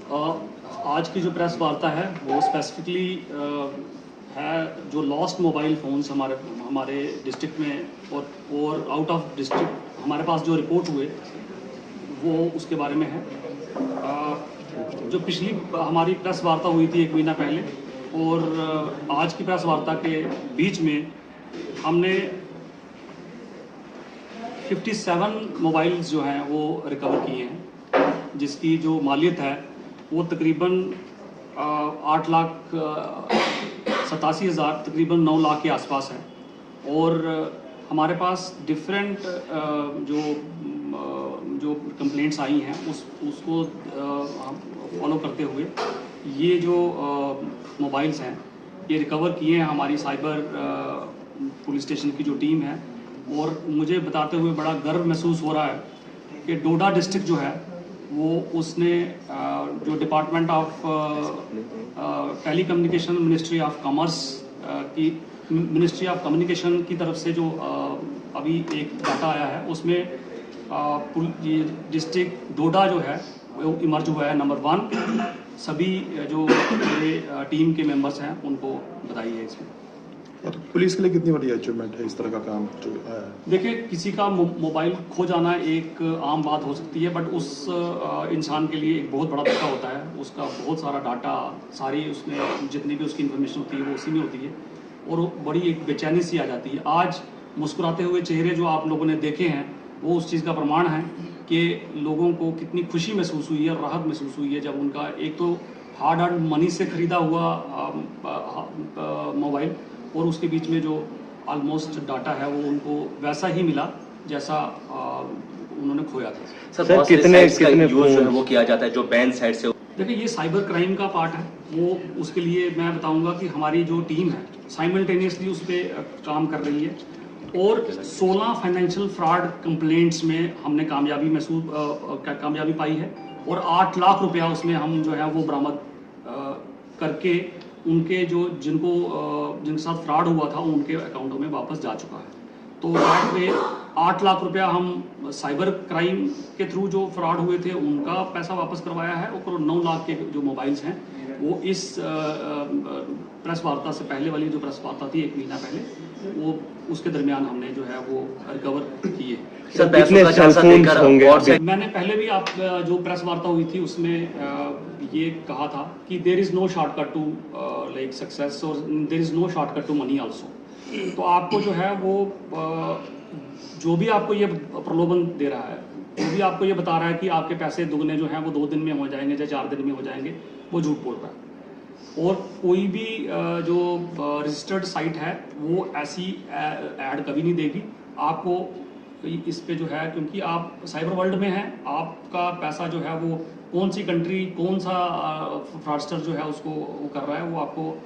आज की जो प्रेस वार्ता है वो स्पेसिफिकली है जो लॉस्ट मोबाइल फ़ोन्स हमारे डिस्ट्रिक्ट में और आउट ऑफ डिस्ट्रिक्ट हमारे पास जो रिपोर्ट हुए वो उसके बारे में है। जो पिछली हमारी प्रेस वार्ता हुई थी 1 महीना पहले और आज की प्रेस वार्ता के बीच में हमने 57 मोबाइल्स जो हैं वो रिकवर किए हैं, जिसकी जो मालियत है वो तकरीबन 8,87,000 तकरीबन 9 लाख के आसपास है। और हमारे पास डिफरेंट जो कंप्लेंट्स आई हैं उसको फॉलो करते हुए ये जो मोबाइल्स हैं ये रिकवर किए हैं हमारी साइबर पुलिस स्टेशन की जो टीम है। और मुझे बताते हुए बड़ा गर्व महसूस हो रहा है कि डोडा डिस्ट्रिक्ट जो है वो उसने जो department of telecommunication ministry of commerce की मिनिस्ट्री ऑफ कम्युनिकेशन की तरफ से जो अभी एक डाटा आया है उसमें ये डिस्ट्रिक्ट डोडा जो है वो इमर्ज हुआ है नंबर 1। सभी जो मेरे टीम के मेंबर्स हैं उनको बधाई है इसमें। तो पुलिस के लिए कितनी बड़ी अचीवमेंट है इस तरह का काम जो है? देखिए, किसी का मोबाइल खो जाना एक आम बात हो सकती है, बट उस इंसान के लिए एक बहुत बड़ा धक्का होता है। उसका बहुत सारा डाटा, सारी उसमें जितनी भी उसकी इन्फॉर्मेशन होती है वो उसी में होती है और बड़ी एक बेचैनी सी आ जाती है। आज मुस्कुराते हुए चेहरे जो आप लोगों ने देखे हैं वो उस चीज़ का प्रमाण है कि लोगों को कितनी खुशी महसूस हुई है, राहत महसूस हुई है जब उनका एक तो हार्ड मनी से ख़रीदा हुआ मोबाइल और उसके बीच में जो ऑलमोस्ट डाटा है वो उनको वैसा ही मिला जैसा उन्होंने खोया था। सर कितने यूज जो है वो किया जाता है जो बैन साइड से? देखिए, ये साइबर क्राइम का पार्ट है। वो उसके लिए मैं बताऊंगा कि हमारी जो टीम है साइमल्टेनियसली उस पर काम कर रही है और 16 फाइनेंशियल फ्रॉड कंप्लेंट्स में हमने कामयाबी पाई है और 8 लाख रुपया उसमें हम जो है वो बरामद करके उनके जिनके साथ फ्रॉड हुआ था उनके अकाउंटों में वापस जा चुका है। तो दैट वे 8 लाख रुपया हम साइबर क्राइम के थ्रू जो फ्रॉड हुए थे उनका पैसा वापस करवाया है और 9 लाख के जो मोबाइल्स हैं वो इस प्रेस वार्ता से पहले वाली जो प्रेस वार्ता थी 1 महीना पहले वो उसके दरमियान हमने जो है वो रिकवर किए। सर पैसों का चांस होंगे? और मैंने पहले भी आप जो प्रेस वार्ता हुई थी उसमें ये कहा था कि there is no shortcut to like success और there is no shortcut to money also. तो आपको जो है वो जो भी आपको ये प्रलोभन दे रहा है, जो भी आपको ये बता रहा है कि आपके पैसे दुगने जो हैं वो 2 दिन में हो जाएंगे या 4 दिन में हो जाएंगे, वो झूठ बोल रहा है। और कोई भी जो रजिस्टर्ड साइट है वो ऐसी ऐड कभी नहीं देगी आपको इस पे जो है, क्योंकि आप साइबर वर्ल्ड में हैं। आपका पैसा जो है वो कौन सी कंट्री, कौन सा फ्रॉडस्टर जो है उसको वो कर रहा है, वो आपको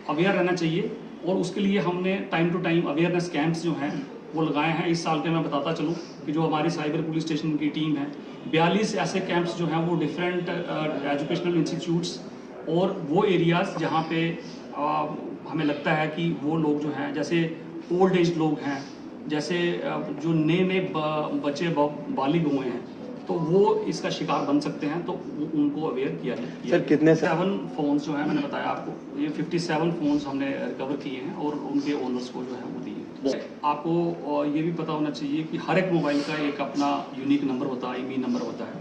अवेयर रहना चाहिए। और उसके लिए हमने time to time awareness camps जो हैं वो लगाए हैं। इस साल के मैं बताता चलूँ कि जो हमारी साइबर पुलिस स्टेशन की टीम है 42 ऐसे कैंप्स जो हैं वो डिफरेंट एजुकेशनल इंस्टीट्यूट्स और वो एरियाज़ जहाँ पे हमें लगता है कि वो लोग जो हैं जैसे ओल्ड एज लोग हैं, जैसे जो नए बच्चे बालिग हुए हैं तो वो इसका शिकार बन सकते हैं, तो उनको अवेयर किया जाए। सर कितने 7 फ़ोन्स जो है मैंने बताया आपको, ये 57 फ़ोन्स हमने रिकवर किए हैं और उनके ओनर्स को जो है वो दिए। आपको ये भी पता होना चाहिए कि हर एक मोबाइल का एक अपना यूनिक नंबर होता है, IMEI नंबर होता है।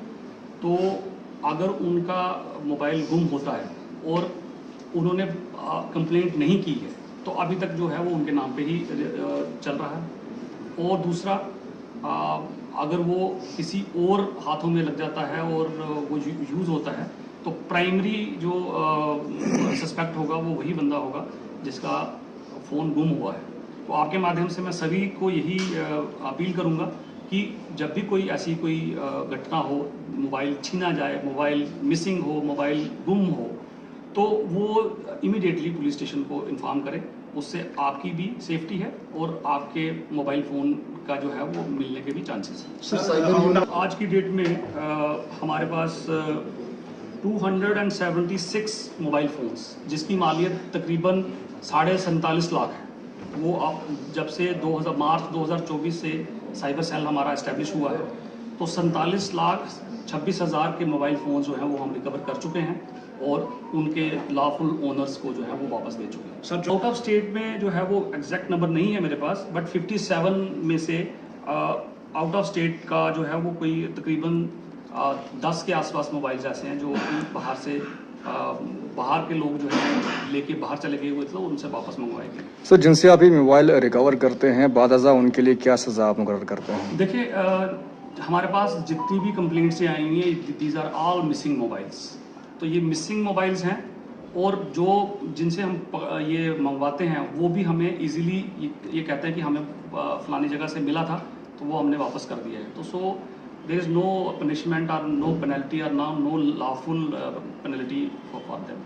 तो अगर उनका मोबाइल गुम होता है और उन्होंने कंप्लेंट नहीं की है तो अभी तक जो है वो उनके नाम पे ही चल रहा है। और दूसरा, अगर वो किसी और हाथों में लग जाता है और वो यूज़ होता है तो प्राइमरी जो सस्पेक्ट होगा वो वही बंदा होगा जिसका फ़ोन गुम हुआ है। तो आपके माध्यम से मैं सभी को यही अपील करूँगा कि जब भी कोई ऐसी कोई घटना हो, मोबाइल छीना जाए, मोबाइल मिसिंग हो, मोबाइल गुम हो, तो वो इमीडिएटली पुलिस स्टेशन को इन्फॉर्म करें। उससे आपकी भी सेफ्टी है और आपके मोबाइल फ़ोन का जो है वो मिलने के भी चांसेस हैं। आज की डेट में हमारे पास 276 मोबाइल फ़ोन्स जिसकी मालियत तकरीबन 47.5 लाख है, वो अब जब से मार्च 2024 से साइबर सेल हमारा इस्टेब्लिश हुआ है तो 47,26,000 के मोबाइल फ़ोन जो हैं वो हम रिकवर कर चुके हैं और उनके लॉफुल ओनर्स को जो है वो वापस दे चुके हैं। सर आउट ऑफ स्टेट में जो है वो एग्जैक्ट नंबर नहीं है मेरे पास, बट 57 में से आउट ऑफ स्टेट का जो है वो कोई तकरीबन 10 के आसपास मोबाइल्स ऐसे हैं जो बाहर से बाहर के लोग जो है लेके बाहर चले गए हुए थे तो उनसे वापस मंगवाए गए। सर जिनसे आप ये मोबाइल रिकवर करते हैं बाद अज़ा उनके लिए क्या सज़ा आप मुकर्रर करते हैं? देखिए हमारे पास जितनी भी कंप्लेंट्स आई हुई हैं these are all missing mobiles. तो ये मिसिंग मोबाइल्स हैं और जो जिनसे हम ये मंगवाते हैं वो भी हमें इजीली ये कहते हैं कि हमें फलानी जगह से मिला था तो वो हमने वापस कर दिया है। तो so there is no punishment और नो पेनल्टी और no lawful penalty for them.